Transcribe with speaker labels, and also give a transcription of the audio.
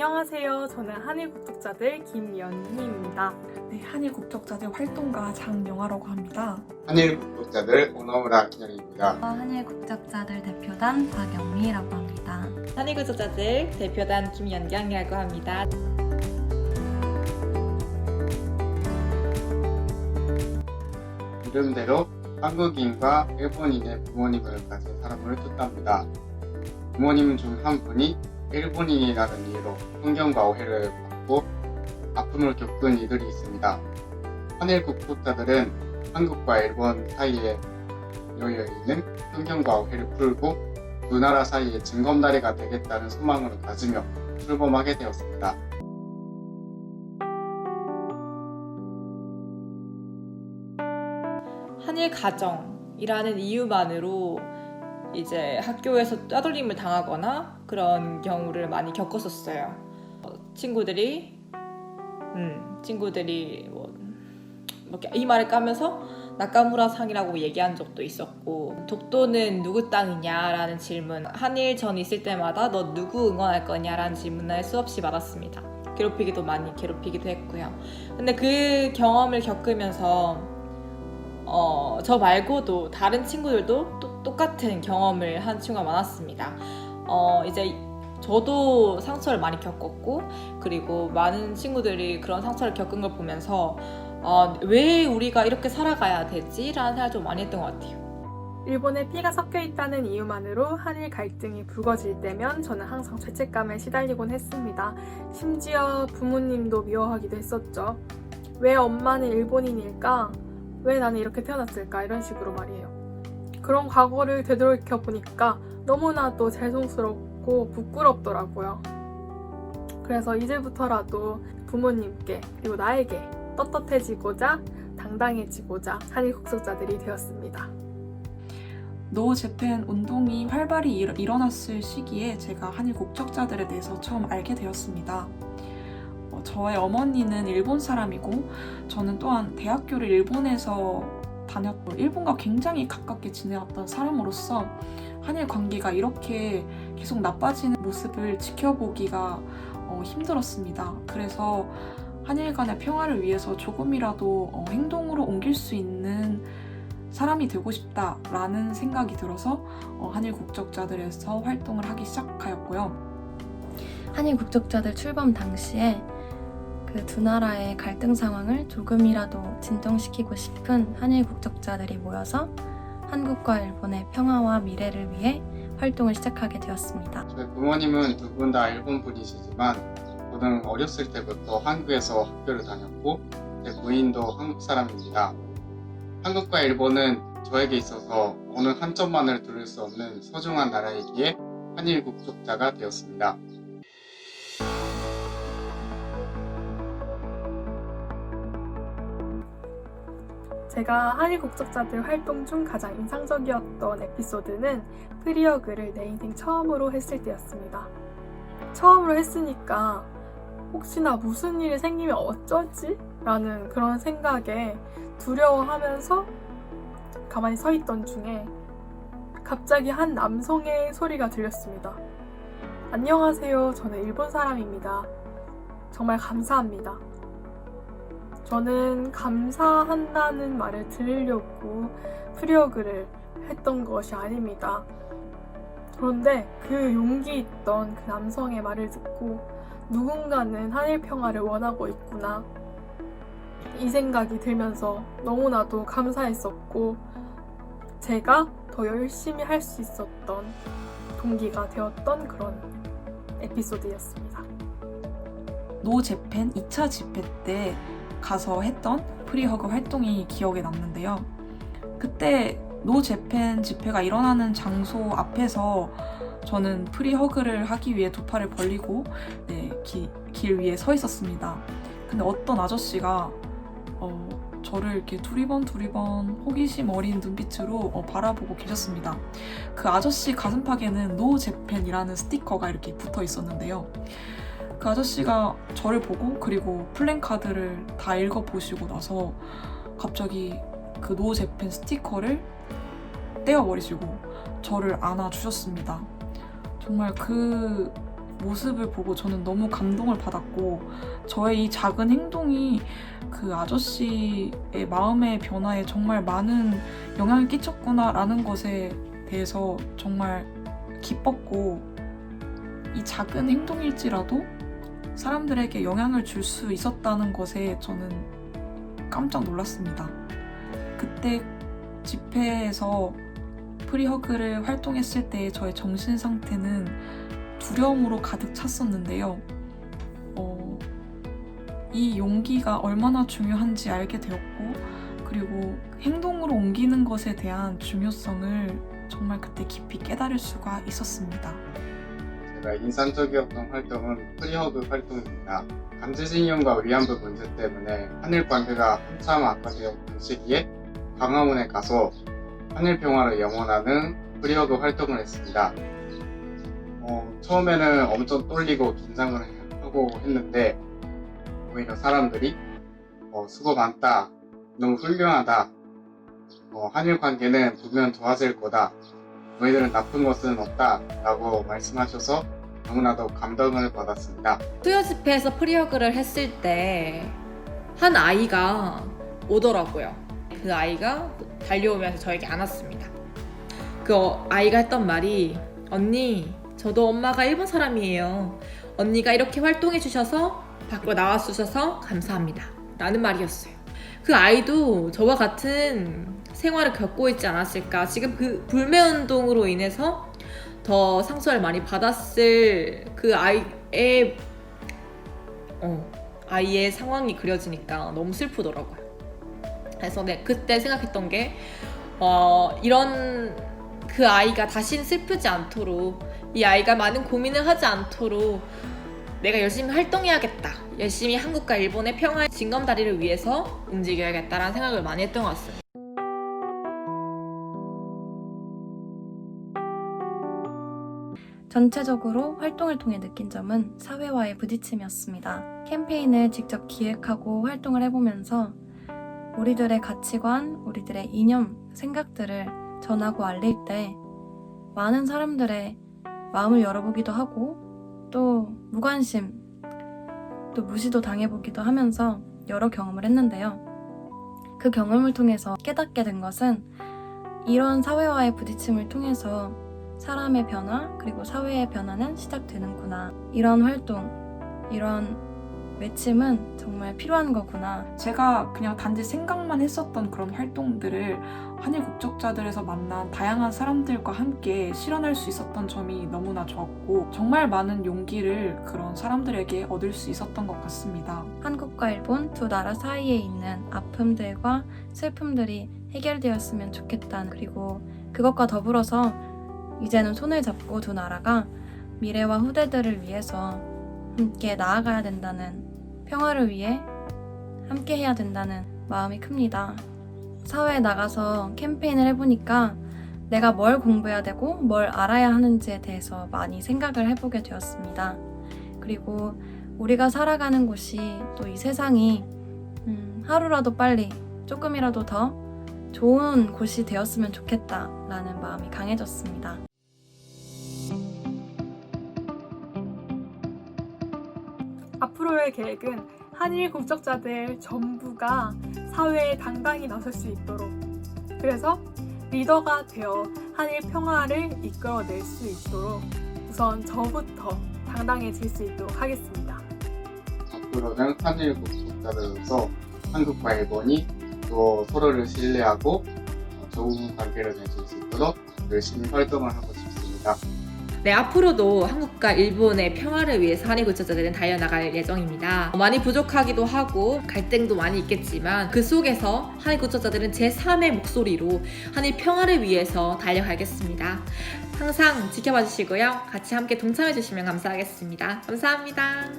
Speaker 1: 안녕하세요. 저는 한일국적자들 김연희입니다.
Speaker 2: 네, 한일국적자들 활동가 장영아라고 합니다.
Speaker 3: 한일국적자들 오너무라 김영희입니다.
Speaker 4: 한일국적자들 대표단 박영미라고 합니다.
Speaker 5: 한일국적자들 대표단 김연경이라고 합니다.
Speaker 3: 이름대로 한국인과 일본인의 부모님을 가진 사람을 뜻합니다. 부모님 중 한 분이 일본인이라는 이유로 편견과 오해를 받고 아픔을 겪은 이들이 있습니다. 한일국적자들은 한국과 일본 사이에 놓여 있는 편견과 오해를 풀고 두 나라 사이의 징검다리가 되겠다는 소망을 가지며 출범하게 되었습니다.
Speaker 5: 한일 가정이라는 이유만으로 이제 학교에서 따돌림을 당하거나 그런 경우를 많이 겪었었어요. 친구들이 이 말을 까면서 나카무라상이라고 얘기한 적도 있었고, 독도는 누구 땅이냐라는 질문, 한일전 있을 때마다 너 누구 응원할 거냐라는 질문을 수없이 받았습니다. 괴롭히기도 많이 괴롭히기도 했고요. 근데 그 경험을 겪으면서 저 말고도 다른 친구들도 똑같은 경험을 한 친구가 많았습니다. 이제 저도 상처를 많이 겪었고, 그리고 많은 친구들이 그런 상처를 겪은 걸 보면서 왜 우리가 이렇게 살아가야 되지? 라는 생각을 좀 많이 했던 것 같아요.
Speaker 1: 일본에 피가 섞여 있다는 이유만으로 한일 갈등이 불거질 때면 저는 항상 죄책감에 시달리곤 했습니다. 심지어 부모님도 미워하기도 했었죠. 왜 엄마는 일본인일까? 왜 나는 이렇게 태어났을까? 이런 식으로 말이에요. 그런 과거를 되돌이켜 보니까 너무나도 죄송스럽고 부끄럽더라고요. 그래서 이제부터라도 부모님께 그리고 나에게 떳떳해지고자 당당해지고자 한일국적자들이 되었습니다.
Speaker 2: 노 재팬 운동이 활발히 일어났을 시기에 제가 한일국적자들에 대해서 처음 알게 되었습니다. 저의 어머니는 일본 사람이고 저는 또한 대학교를 일본에서 다녔고 일본과 굉장히 가깝게 지내왔던 사람으로서 한일 관계가 이렇게 계속 나빠지는 모습을 지켜보기가 힘들었습니다. 그래서 한일 간의 평화를 위해서 조금이라도 행동으로 옮길 수 있는 사람이 되고 싶다라는 생각이 들어서 한일국적자들에서 활동을 하기 시작하였고요.
Speaker 4: 한일국적자들 출범 당시에 그 두 나라의 갈등 상황을 조금이라도 진정시키고 싶은 한일국적자들이 모여서 한국과 일본의 평화와 미래를 위해 활동을 시작하게 되었습니다.
Speaker 3: 저희 부모님은 두 분 다 일본 분이시지만 저는 어렸을 때부터 한국에서 학교를 다녔고 제 부인도 한국 사람입니다. 한국과 일본은 저에게 있어서 어느 한점만을 두를 수 없는 소중한 나라이기에 한일국적자가 되었습니다.
Speaker 1: 제가 한일국적자들 활동 중 가장 인상적이었던 에피소드는 프리어그를 내 인생 처음으로 했을 때였습니다. 처음으로 했으니까 혹시나 무슨 일이 생기면 어쩌지? 라는 그런 생각에 두려워하면서 가만히 서 있던 중에 갑자기 한 남성의 소리가 들렸습니다. 안녕하세요. 저는 일본 사람입니다. 정말 감사합니다. 저는 감사한다는 말을 들으려고 프리어그를 했던 것이 아닙니다. 그런데 그 용기 있던 그 남성의 말을 듣고 누군가는 한일 평화를 원하고 있구나, 이 생각이 들면서 너무나도 감사했었고 제가 더 열심히 할 수 있었던 동기가 되었던 그런 에피소드였습니다.
Speaker 2: 노 재팬 2차 집회 때 가서 했던 프리허그 활동이 기억에 남는데요. 그때 노 재팬 집회가 일어나는 장소 앞에서 저는 프리허그를 하기 위해 두 팔을 벌리고 길 위에 서 있었습니다. 근데 어떤 아저씨가 저를 이렇게 두리번 호기심 어린 눈빛으로 바라보고 계셨습니다. 그 아저씨 가슴팍에는 노 재팬이라는 스티커가 이렇게 붙어 있었는데요. 그 아저씨가 저를 보고 그리고 플랜카드를 다 읽어보시고 나서 갑자기 그 노 재팬 스티커를 떼어버리시고 저를 안아주셨습니다. 정말 그 모습을 보고 저는 너무 감동을 받았고 저의 이 작은 행동이 그 아저씨의 마음의 변화에 정말 많은 영향을 끼쳤구나라는 것에 대해서 정말 기뻤고 이 작은 행동일지라도 사람들에게 영향을 줄 수 있었다는 것에 저는 깜짝 놀랐습니다. 그때 집회에서 프리허그를 활동했을 때 저의 정신 상태는 두려움으로 가득 찼었는데요. 이 용기가 얼마나 중요한지 알게 되었고 그리고 행동으로 옮기는 것에 대한 중요성을 정말 그때 깊이 깨달을 수가 있었습니다.
Speaker 3: 제가 인상적이었던 활동은 프리허그 활동입니다. 강제징용과 위안부 문제 때문에 한일 관계가 한참 악화되었던 시기에 광화문에 가서 한일 평화를 영원하는 프리허그 활동을 했습니다. 처음에는 엄청 떨리고 긴장을 하고 했는데 오히려 사람들이 수고 많다, 너무 훌륭하다, 한일 관계는 분명 좋아질 거다, 너희들은 나쁜 것은 없다 라고 말씀하셔서 너무나도 감동을 받았습니다.
Speaker 5: 수요 집회에서 프리허그를 했을 때 한 아이가 오더라고요. 그 아이가 달려오면서 저에게 안았습니다. 그 아이가 했던 말이 언니, 저도 엄마가 일본 사람이에요. 언니가 이렇게 활동해 주셔서 밖으로 나와 주셔서 감사합니다. 라는 말이었어요. 그 아이도 저와 같은 생활을 겪고 있지 않았을까. 지금 그 불매운동으로 인해서 더 상처를 많이 받았을 그 아이의 상황이 그려지니까 너무 슬프더라고요. 그래서 그때 생각했던 게 이런 그 아이가 다시는 슬프지 않도록 이 아이가 많은 고민을 하지 않도록 내가 열심히 활동해야겠다. 열심히 한국과 일본의 평화의 징검다리를 위해서 움직여야겠다라는 생각을 많이 했던 것 같습니다.
Speaker 4: 전체적으로 활동을 통해 느낀 점은 사회와의 부딪힘이었습니다. 캠페인을 직접 기획하고 활동을 해보면서 우리들의 가치관, 우리들의 이념, 생각들을 전하고 알릴 때 많은 사람들의 마음을 열어보기도 하고 또 무관심, 또 무시도 당해보기도 하면서 여러 경험을 했는데요. 그 경험을 통해서 깨닫게 된 것은 이런 사회와의 부딪힘을 통해서 사람의 변화 그리고 사회의 변화는 시작되는구나. 이런 활동, 이런 외침은 정말 필요한 거구나.
Speaker 2: 제가 그냥 단지 생각만 했었던 그런 활동들을 한일 국적자들에서 만난 다양한 사람들과 함께 실현할 수 있었던 점이 너무나 좋았고 정말 많은 용기를 그런 사람들에게 얻을 수 있었던 것 같습니다.
Speaker 4: 한국과 일본 두 나라 사이에 있는 아픔들과 슬픔들이 해결되었으면 좋겠다는, 그리고 그것과 더불어서 이제는 손을 잡고 두 나라가 미래와 후대들을 위해서 함께 나아가야 된다는, 평화를 위해 함께 해야 된다는 마음이 큽니다. 사회에 나가서 캠페인을 해보니까 내가 뭘 공부해야 되고 뭘 알아야 하는지에 대해서 많이 생각을 해보게 되었습니다. 그리고 우리가 살아가는 곳이 또 이 세상이 하루라도 빨리 조금이라도 더 좋은 곳이 되었으면 좋겠다라는 마음이 강해졌습니다.
Speaker 1: 앞으로의 계획은 한일 국적자들 전부가 사회에 당당히 나설 수 있도록, 그래서 리더가 되어 한일 평화를 이끌어낼 수 있도록 우선 저부터 당당해질 수 있도록 하겠습니다.
Speaker 3: 앞으로는 한일 국적자들로서 한국과 일본이 또 서로를 신뢰하고 좋은 관계를 맺을 수 있도록 열심히 활동을 하고 싶습니다.
Speaker 5: 네, 앞으로도 한국과 일본의 평화를 위해서 한일 국적자들은 달려나갈 예정입니다. 많이 부족하기도 하고 갈등도 많이 있겠지만 그 속에서 한일 국적자들은 제3의 목소리로 한일 평화를 위해서 달려가겠습니다. 항상 지켜봐 주시고요. 같이 함께 동참해 주시면 감사하겠습니다. 감사합니다.